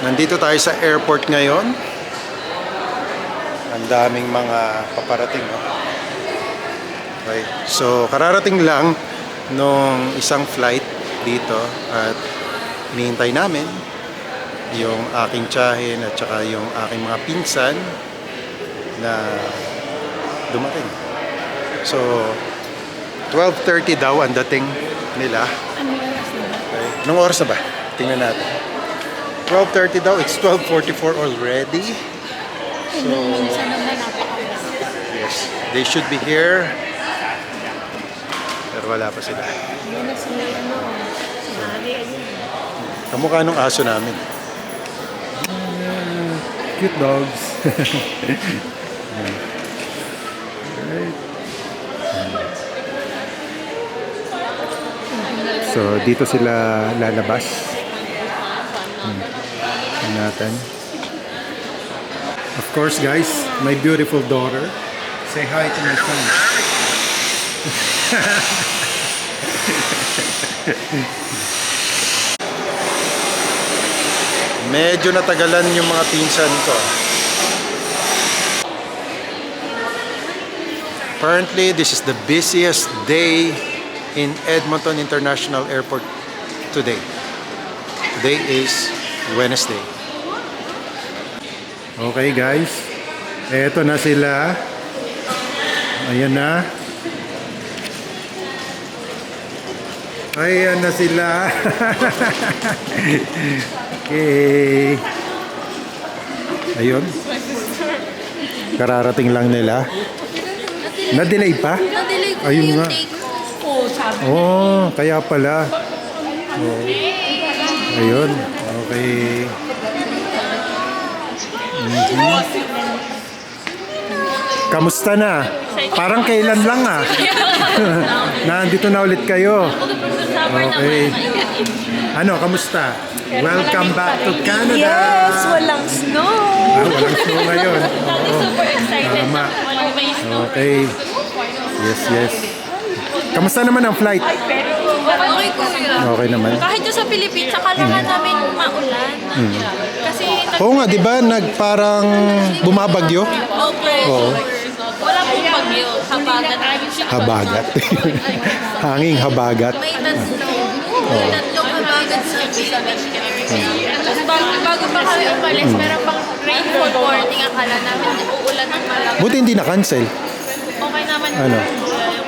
Nandito tayo sa airport ngayon. Ang daming mga paparating. Okay. So, kararating lang nung isang flight dito at hinihintay namin yung aking tiyahin at saka yung aking mga pinsan na dumating. So, 12:30 daw ang dating nila. Okay. Anong oras na ba? Tingnan natin. 12:30 daw. It's 12:44 already. So, yes, they should be here. Pero wala pa sila. Kamukha nung aso namin. Cute dogs. Right. So, dito sila lalabas. Natin. Of course, guys, my beautiful daughter. Say hi to my son. Medyo natagalan yung mga pinsan ko. Apparently, this is the busiest day in Edmonton International Airport today. Today is Wednesday. Okay, guys. Eto na sila. Ayan na. Ayan na sila. Okay. Ayun. Kararating lang nila. Na-delay pa? Na-delay ko ayun yung nga. take off. Oh, kaya pala. Oh. Ayun. Okay. Kamusta na? Parang kailan lang Nandito na ulit kayo. Okay. Ano, kamusta? Welcome back to Canada. Yes, walang snow. Walang snow ngayon. Super excited. Tama. Walang may snow. Okay. Yes. Kamusta naman ang flight? Okay ko sila. Okay naman. Kahit doon sa Philippines, akalahan namin maulan. Kasi Oo nga, di ba? Parang bumabagyo? okay. Oo. Wala pong bagyo. Habagat. Habagat. Hanging habagat. May tatlong habagat sa beach. Tapos bago pa kami umalis, meron pang rainfall warning. Akala namin uulan ng malaki. Buti hindi na-cancel. Okay naman. Ano?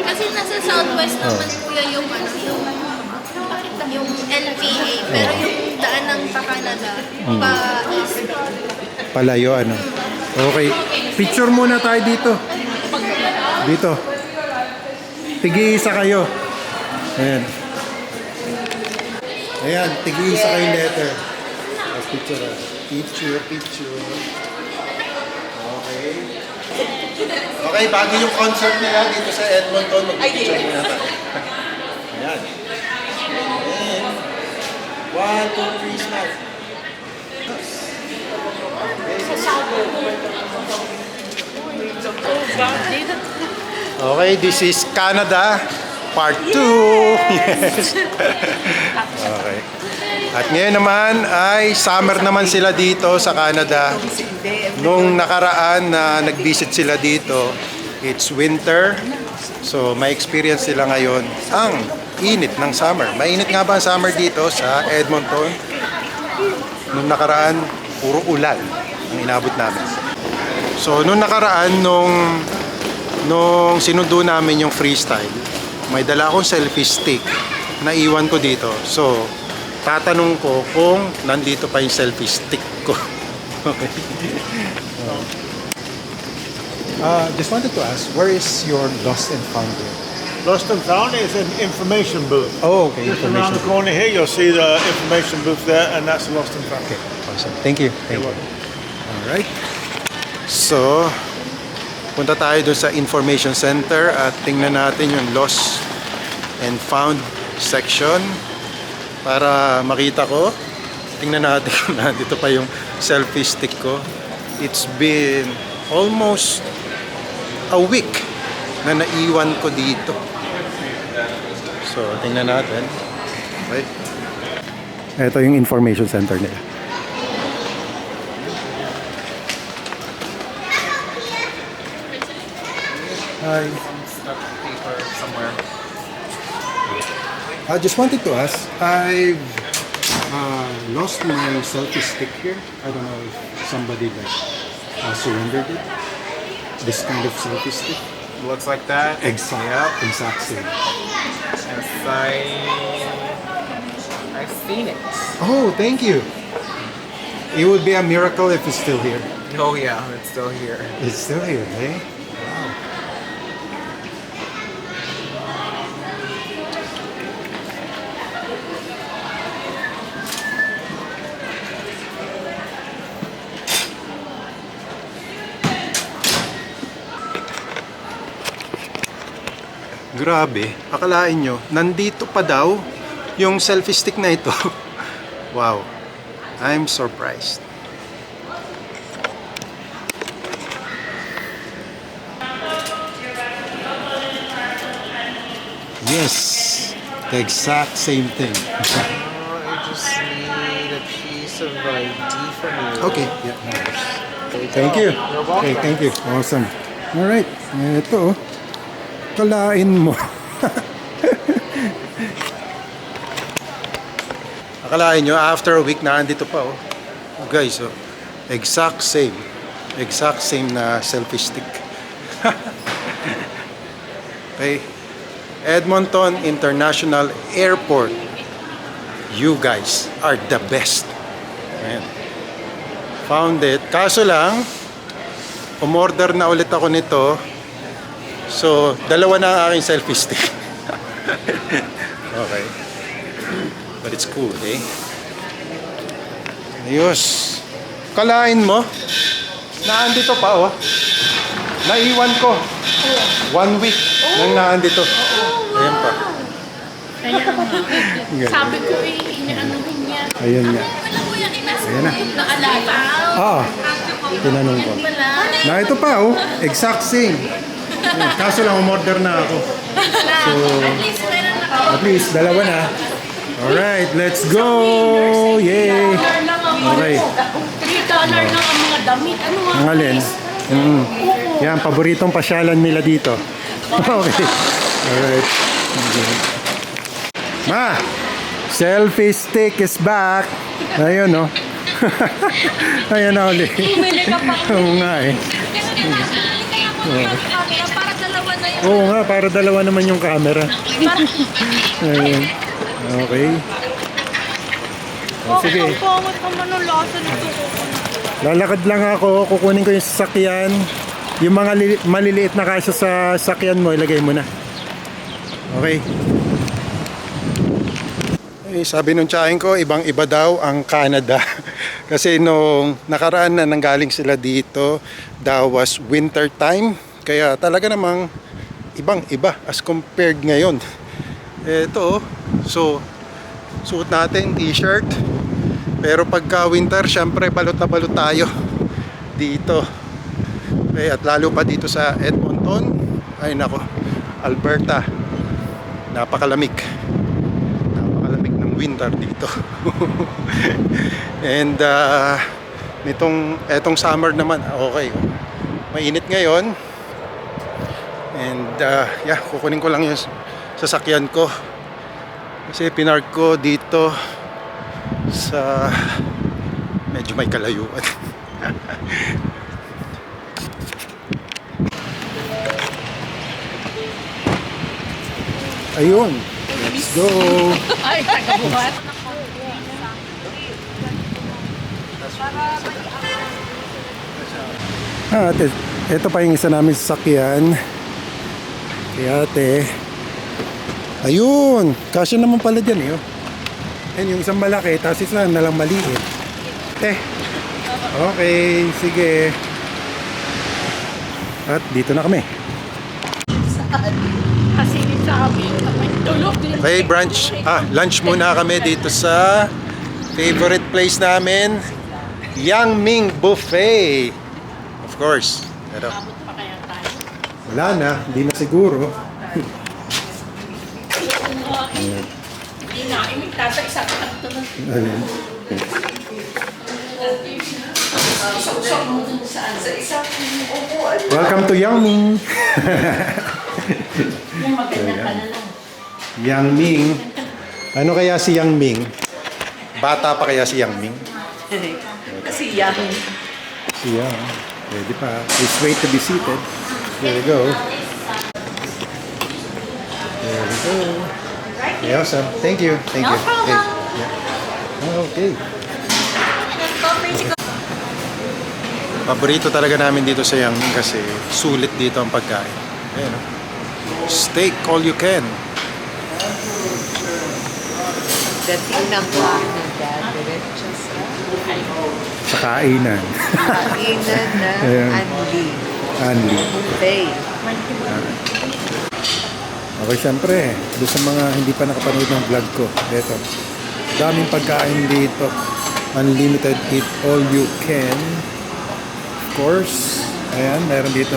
Kasi nasa southwest naman kuya yung yung LPA. Pero yung daan ng pa-Canada, pa-east. Palayo, ano? Okay. Picture muna tayo dito. Dito. Tig-iisa kayo. Ayan. Ayan, tig-iisa kayo letter. Picture. Picture. Okay. Okay, bago yung concert nila dito sa Edmonton, mag-picture muna tayo. Ayan. And 1, 2, 3, smile. Okay, this is Canada Part 2. Yes. Okay. At ngayon naman ay summer naman sila dito sa Canada. Nung nakaraan na nag-visit sila dito, it's winter. So may experience sila ngayon ang init ng summer. Mainit nga ba ang summer dito sa Edmonton? Nung nakaraan, puro ulan ang inabot namin. So nung nakaraan, nung sinundo namin yung freestyle, may dala akong selfie stick na iwan ko dito. So tatanong ko kung nandito pa yung selfie stick ko. Okay. Just wanted to ask, where is your lost and found? Lost and Found is an information booth. Oh, okay. Just around the corner here, you'll see the information booth there, and that's Lost and Found. Okay, awesome. Thank you. You're welcome. Alright. So, punta tayo dun sa information center at tingnan natin yung lost and found section para makita ko. Tingnan natin kung nandito pa yung selfie stick ko. It's been almost a week na naiwan ko dito. So, tingnan natin. Okay. Ito yung information center nila. Hi. Stuck paper somewhere. I just wanted to ask, I've lost my selfie stick here. I don't know if somebody surrendered it. This kind of selfie stick. Looks like that. Exact. Exact same. Yes, I've seen it. Oh, thank you. It would be a miracle if it's still here. Oh yeah, it's still here. It's still here, eh? Wow. Grabe, akalain nyo, nandito pa daw yung selfie stick na ito. Wow, I'm surprised. Yes, the exact same thing. I just need a piece of ID from you. Okay, yeah, no worries. Thank you. You're welcome. Okay, thank you. Awesome. Alright, ito, kalain mo. Akalain nyo, after a week na andito pa, oh. Guys, oh, exact same na selfie stick. Okay, Edmonton International Airport, you guys are the best. Ayan. Found it. Kaso lang, umorder na ulit ako nito. So, dalawa na ang aking selfie stick. Okay. But it's cool, eh? Ayos. Kalain mo, naandito pa, oh. Naiwan ko. 1 week nang naandito. Ayan pa. Kaya nga. Sabi ko inaanuhin niya. Ayan nga. Wala ko yung Ayan na. naalala. Ah, tinanong ko. Wala. Na ito pa, oh. Exact same. Ayan, kaso lang, umorder na ako. At least meron na kayo. At least, dalawa na. Alright, let's go! Yay! Okay. $3 lang ang mga damit. Ano nga? Ang alin? Yan, paboritong pasyalan nila dito. Okay. Alright. Okay. Ma! Selfie stick is back! Ayun, no? Ayun na ulit. Bumili ka pa. Oo nga, eh. Kaya mo yung camera para dalawa na yun. Oo nga, para dalawa naman yung camera. Ayun. Okay. Oh, sige. Ang pangit naman ang lasa nito. Lalakad lang ako, kukunin ko yung sasakyan. Yung mga maliliit na kasya sa sasakyan mo, ilagay mo na. Okay. Eh, sabi nung tsahin ko, ibang-iba daw ang Canada. Kasi nung nakaraan na nanggaling sila dito, that was winter time. Kaya talaga namang ibang-iba as compared ngayon. Ito, so suot natin t-shirt. Pero pagka winter, syempre balot na balot tayo dito. Okay, at lalo pa dito sa Edmonton, ay nako, Alberta, napakalamig ng winter dito. And etong summer naman, okay, mainit ngayon. And yeah, kukunin ko lang yung sasakyan ko kasi pinark ko dito sa medyo may kalayuan. Ayun, let's go. Ay, tagabuhat. Ate, ito pa yung isa namin sasakyan. Kaya ate, ayun, kasya naman pala dyan, eh. Yan yung isang malaki, tapos isa na lang maliit. Okay, sige. At dito na kami. Kasi sabi, tulog din. Okay, lunch muna kami dito sa favorite place namin, Yang Ming Buffet. Of course. Pero, Abot pa kaya tayo. wala na, hindi na siguro. Hindi na, imitata isa ka ito na. Isang mo dun saan? Sa isang Welcome to Yang Ming. Yang Ming. Ano kaya si Yang Ming? Bata pa kaya si Yang Ming? Kasi young. Si Yang. Pwede pa. Please wait to be seated. There we go. There we go. Yeah, awesome. Thank you. Thank you. Okay. Yeah. Okay. Paborito talaga namin dito sa Yang Ming kasi sulit dito ang pagkain. Ayan, oh. Steak all you can. Dating ng Canada, diretso Sa kainan. kainan na Ayan. Anli. Anli. Buffet. Okay, syempre, doon sa mga hindi pa nakapanood ng vlog ko, eto, daming pagkain dito. Unlimited, eat all you can. Of course, ayan, meron dito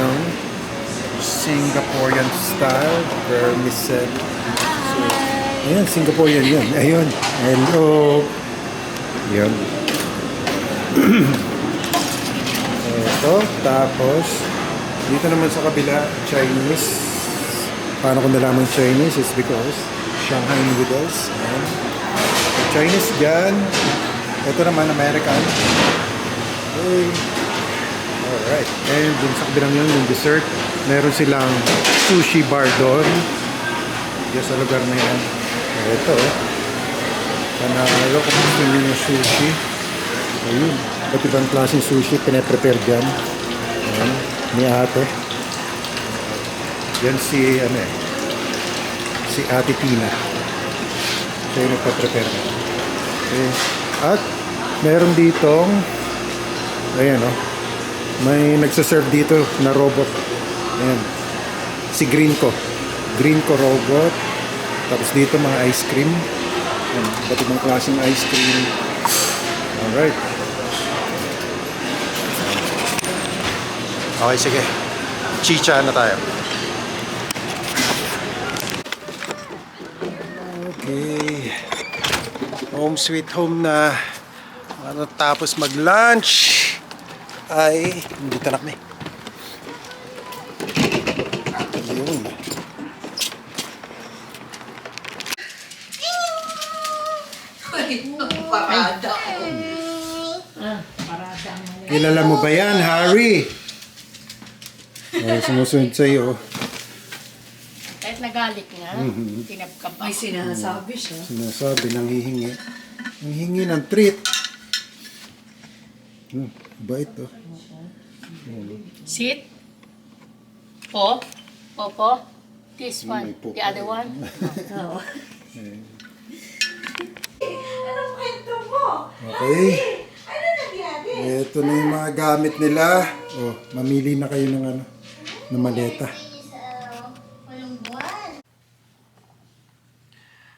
Singaporean style vermicelli. So, ayan, Singaporean yun. Ayun, hello. Yun. Eto, tapos, dito naman sa kabila, Chinese. Paano ko nalaman Chinese is because Shanghai noodles. Ayan. Chinese dyan. Ito naman American. Okay. Alright. And dun sa kabilang yun, yung dessert, meron silang sushi bar doon. Diyan sa lugar na yan. Ito. Panalo kung gusto nyo ng sushi. Ayun. Ba't ibang klaseng sushi pinaprepare dyan. Ayan. Ni ate. Yan si, si Ate Tina. Siya yung nagpa-prepare na. Okay. At, meron ditong, ayan may nagsaserve dito na robot. Ayan. Si Greenco. Greenco robot. Tapos dito mga ice cream. Ayan. Ba't ibang klaseng ice cream. Alright. Okay, sige. Chicha na tayo. Okay. Home sweet home na. Tapos mag-lunch ay hindi tanak na yun. Parada. Kilala mo ba yan, Harry? Ay, sumusunod sa'yo. Kahit nagalit nga, tinapkap May sinasabi siya. Sinasabi, nanghihingi. Nanghihingi ng treat. Bait oh. Sit. Po. Popo. This one. May popo. The other one. Okay. Ito na yung mga gamit nila. Oh, mamili na kayo ng ng maleta.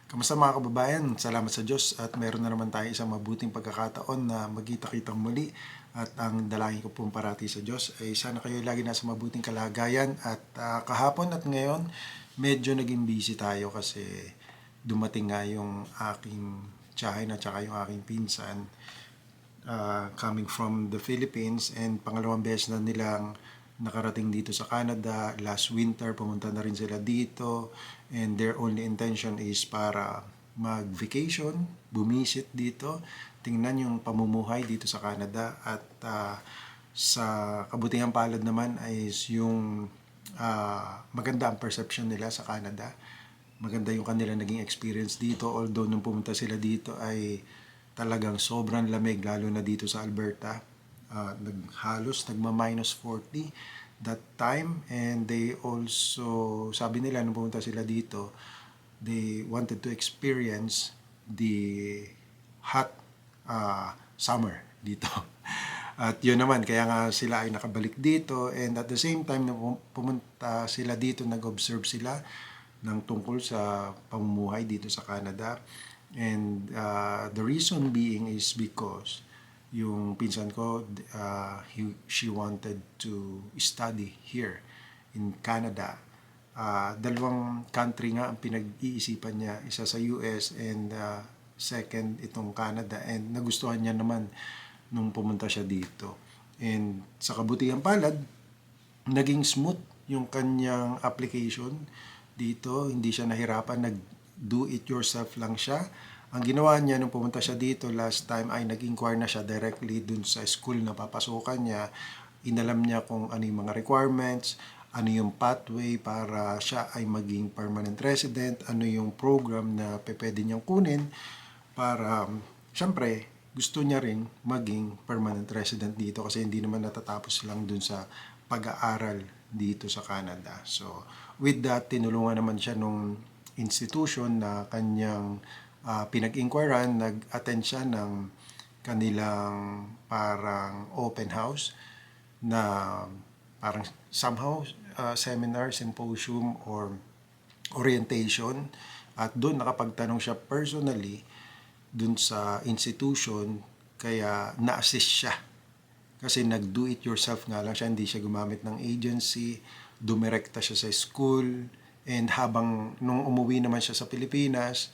Kamusta mga kababayan? Salamat sa Diyos at meron na naman tayo isang mabuting pagkakataon na magkita-kitang muli at ang dalangin ko pong parati sa Diyos ay sana kayo lagi nasa mabuting kalagayan at kahapon at ngayon medyo naging busy tayo kasi dumating nga yung aking tiyahin at saka yung aking pinsan coming from the Philippines and pangalawang beses na nilang nakarating dito sa Canada. Last winter, pumunta na rin sila dito and their only intention is para mag-vacation, bumisit dito, tingnan yung pamumuhay dito sa Canada at sa kabutihang palad naman is yung maganda ang perception nila sa Canada. Maganda yung kanila naging experience dito although nung pumunta sila dito ay talagang sobrang lamig lalo na dito sa Alberta. Halos nagma-minus 40 that time and they also sabi nila nung pumunta sila dito they wanted to experience the hot summer dito at yun naman kaya nga sila ay nakabalik dito and at the same time nung pumunta sila dito nag-observe sila ng tungkol sa pamumuhay dito sa Canada and the reason being is because yung pinsan ko, she wanted to study here in Canada. Dalawang country nga ang pinag-iisipan niya, isa sa US and second itong Canada and nagustuhan niya naman nung pumunta siya dito. And sa kabutihang palad, naging smooth yung kanyang application dito. Hindi siya nahirapan, nag-do-it-yourself lang siya. Ang ginawa niya nung pumunta siya dito last time ay nag-inquire na siya directly dun sa school na papasukan niya. Inalam niya kung ano yung mga requirements, ano yung pathway para siya ay maging permanent resident, ano yung program na pwede niyang kunin para, syempre, gusto niya rin maging permanent resident dito kasi hindi naman natatapos lang dun sa pag-aaral dito sa Canada. So, with that, tinulungan naman siya nung institution na kanyang pinag-inquiran, nag-attend siya ng kanilang parang open house na parang somehow seminar, symposium, or orientation. At doon nakapagtanong siya personally dun sa institution, kaya na-assist siya. Kasi nag-do-it-yourself nga lang siya, hindi siya gumamit ng agency, dumirekta siya sa school, and habang nung umuwi naman siya sa Pilipinas,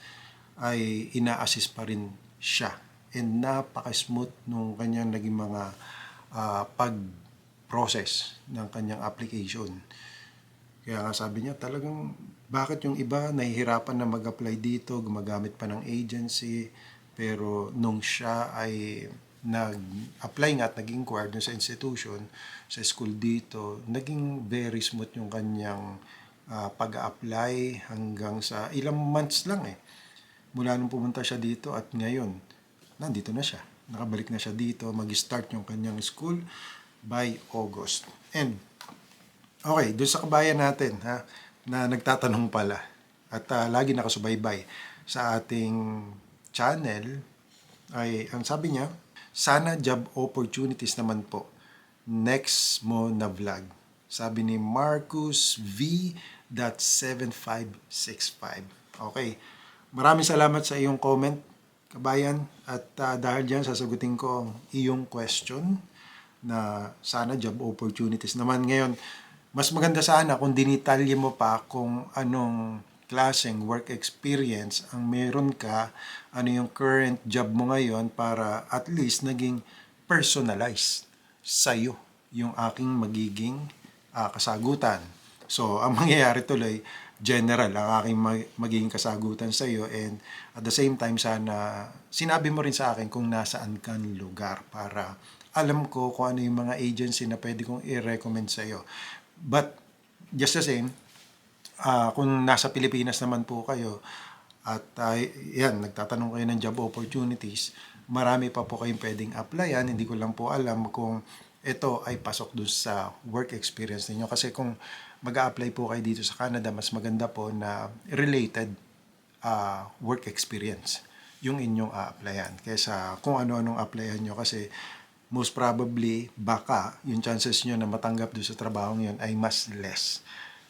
ay ina-assist pa rin siya. And napaka-smooth nung kanyang naging mga pag-process ng kanyang application. Kaya nga sabi niya, talagang bakit yung iba nahihirapan na mag-apply dito, gumagamit pa ng agency, pero nung siya ay nag-apply nga at nag-inquire dun sa institution, sa school dito, naging very smooth yung kanyang pag-apply hanggang sa ilang months lang mula nung pumunta siya dito at ngayon, nandito na siya. Nakabalik na siya dito, mag-start yung kanyang school by August. And, okay, doon sa kabayan natin na nagtatanong pala at lagi nakasubaybay sa ating channel, ay ang sabi niya, sana job opportunities naman po next mo na vlog. Sabi ni Marcus V.7565. Okay. Maraming salamat sa iyong comment, kabayan. At dahil dyan, sasagutin ko ang iyong question na sana job opportunities naman. Ngayon, mas maganda sana kung dinitalye mo pa kung anong klaseng work experience ang meron ka, ano yung current job mo ngayon para at least naging personalized sa'yo yung aking magiging kasagutan. So, ang mangyayari tuloy, general ang aking magiging kasagutan sa iyo, and at the same time sana sinabi mo rin sa akin kung nasaan kang lugar para alam ko kung ano yung mga agency na pwede kong i-recommend sa iyo. But just the same, kung nasa Pilipinas naman po kayo at yan, nagtatanong kayo ng job opportunities, marami pa po kayong pwedeng applyan. Hindi ko lang po alam kung ito ay pasok doon sa work experience ninyo. Kasi kung mag-a-apply po kayo dito sa Canada, mas maganda po na related work experience yung inyong a-applyan. Kaysa kung ano-anong applyan nyo, kasi most probably, baka yung chances nyo na matanggap doon sa trabaho yun ay mas less.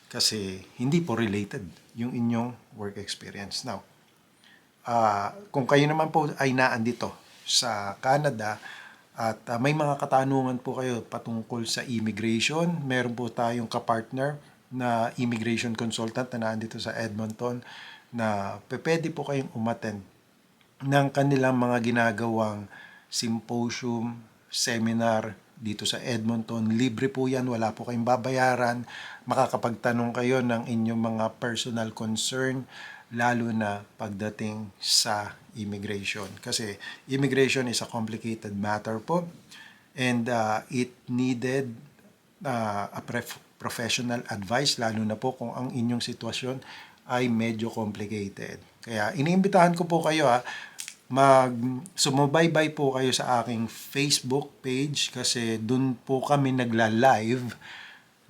Kasi hindi po related yung inyong work experience. Now, kung kayo naman po ay naandito sa Canada, at may mga katanungan po kayo patungkol sa immigration, meron po tayong kapartner na immigration consultant na nandito sa Edmonton na pwede po kayong umattend ng kanilang mga ginagawang symposium, seminar dito sa Edmonton. Libre po yan, wala po kayong babayaran. Makakapagtanong kayo ng inyong mga personal concern, lalo na pagdating sa immigration. Kasi immigration is a complicated matter po, and it needed a professional advice, lalo na po kung ang inyong sitwasyon ay medyo complicated. Kaya iniimbitahan ko po kayo sumubaybay po kayo sa aking Facebook page kasi dun po kami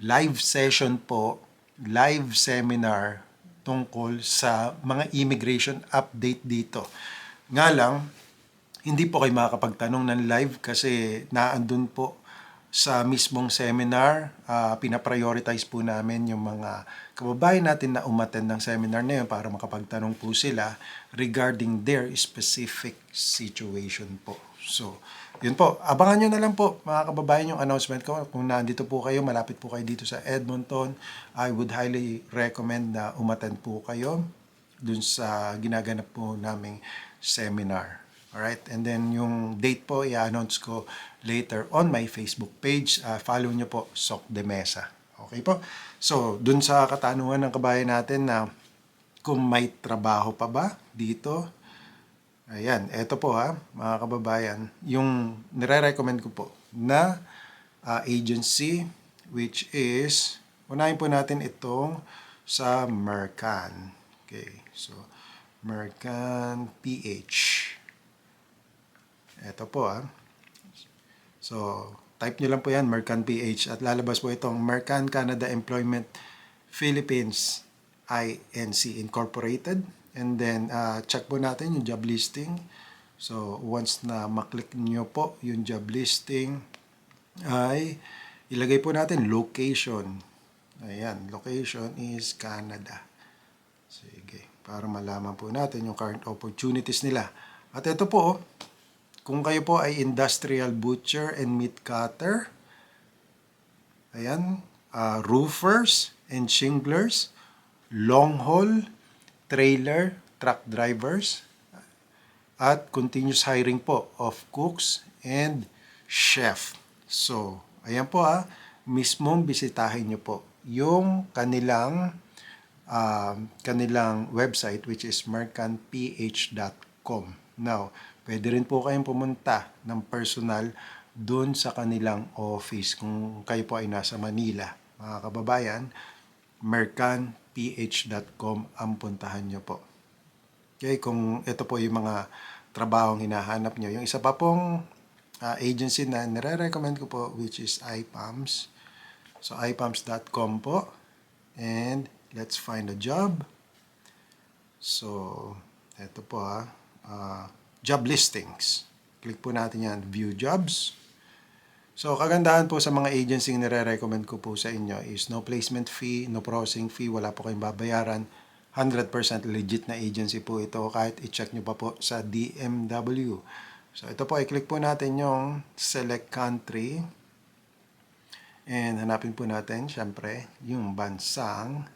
live session po, live seminar tungkol sa mga immigration update dito. Nga lang, hindi po kayo makakapagtanong ng live kasi naandun po sa mismong seminar. Pinaprioritize po namin yung mga kababayan natin na umattend ng seminar na yun para makapagtanong po sila regarding their specific situation po. So, yun po. Abangan nyo na lang po mga kababayan yung announcement ko. Kung nandito po kayo, malapit po kayo dito sa Edmonton, I would highly recommend na umattend po kayo dun sa ginaganap po naming seminar. Alright? And then yung date po, i-announce ko later on my Facebook page. Follow nyo po, Sok de Mesa. Okay po? So, dun sa katanungan ng kabayan natin na kung may trabaho pa ba dito, ayan, eto po mga kababayan, yung nire-recommend ko po na agency which is, unahin po natin itong sa Mercan. Okay, so Mercan PH. Eto po So, type nyo lang po yan, Mercan PH, at lalabas po itong Mercan Canada Employment Philippines Inc. Incorporated. And then, check po natin yung job listing. So, once na maklik nyo po yung job listing, ay ilagay po natin location. Ayan, location is Canada. Sige, para malaman po natin yung current opportunities nila. At ito po, kung kayo po ay industrial butcher and meat cutter, ayan, roofers and shinglers, long haul, trailer, truck drivers, at continuous hiring po of cooks and chef. So, ayan po mismong bisitahin nyo po yung kanilang website which is mercanph.com. Now, pwede rin po kayong pumunta ng personal doon sa kanilang office kung kayo po ay nasa Manila. Mga kababayan, mercanph.com ang puntahan nyo po. Okay, kung ito po yung mga trabahong hinahanap nyo. Yung isa pa pong agency na nire-recommend ko po which is iPAMS. So, iPAMS.com po. And let's find a job. So, ito po job listings. Click po natin yan, view jobs. So, kagandahan po sa mga agency na nire-recommend ko po sa inyo is no placement fee, no processing fee, wala po kayong babayaran. 100% legit na agency po ito kahit i-check nyo pa po sa DMW. So, ito po, i-click po natin yung select country. And hanapin po natin, syempre, yung bansang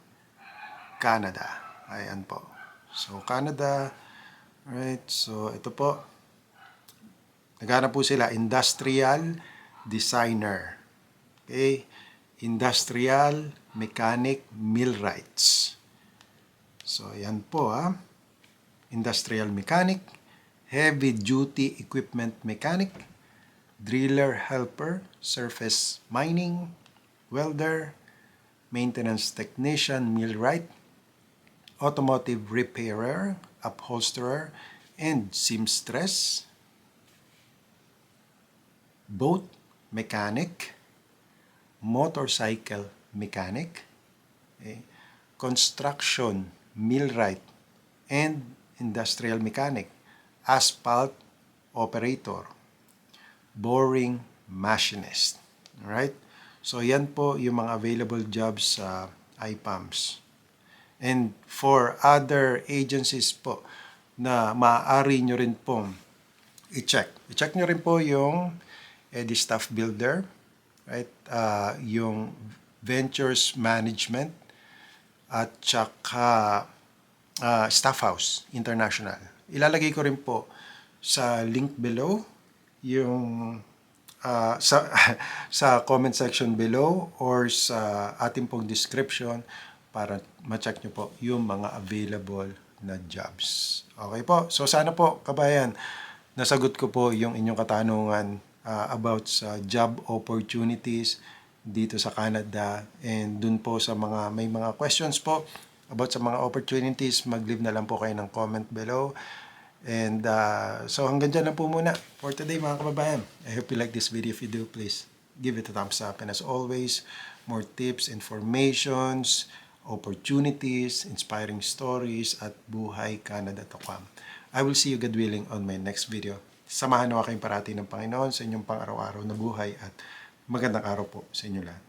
Canada. Ayan po. So, Canada. Alright, so ito po. Naghanap po sila, industrial designer. Okay? Industrial mechanic millwrights. So, ayan po industrial mechanic, heavy duty equipment mechanic, driller helper, surface mining, welder, maintenance technician millwright, automotive repairer, upholsterer, and seamstress, boat mechanic, motorcycle mechanic, okay, construction millwright, and industrial mechanic, asphalt operator, boring machinist. Alright? So, yan po yung mga available jobs sa iPAMS. And for other agencies po na maaari nyo rin pong i-check. I-check nyo rin po yung Staff Builder, right? Yung Ventures Management at saka Staff House International. Ilalagay ko rin po sa link below yung sa comment section below or sa ating pong description para ma-check nyo po yung mga available na jobs. Okay po. So sana po, kabayan, nasagot ko po yung inyong katanungan about sa job opportunities dito sa Canada. And dun po sa mga may mga questions po about sa mga opportunities, mag-leave na lang po kayo ng comment below. And so hanggang dyan lang po muna for today mga kababayan. I hope you like this video. If you do, please give it a thumbs up. And as always, more tips, informations, opportunities, inspiring stories at buhaycanada.com. I will see you, God willing, on my next video. Samahan nawa kayong parati ng Panginoon sa inyong pang-araw-araw na buhay at magandang araw po sa inyo lahat.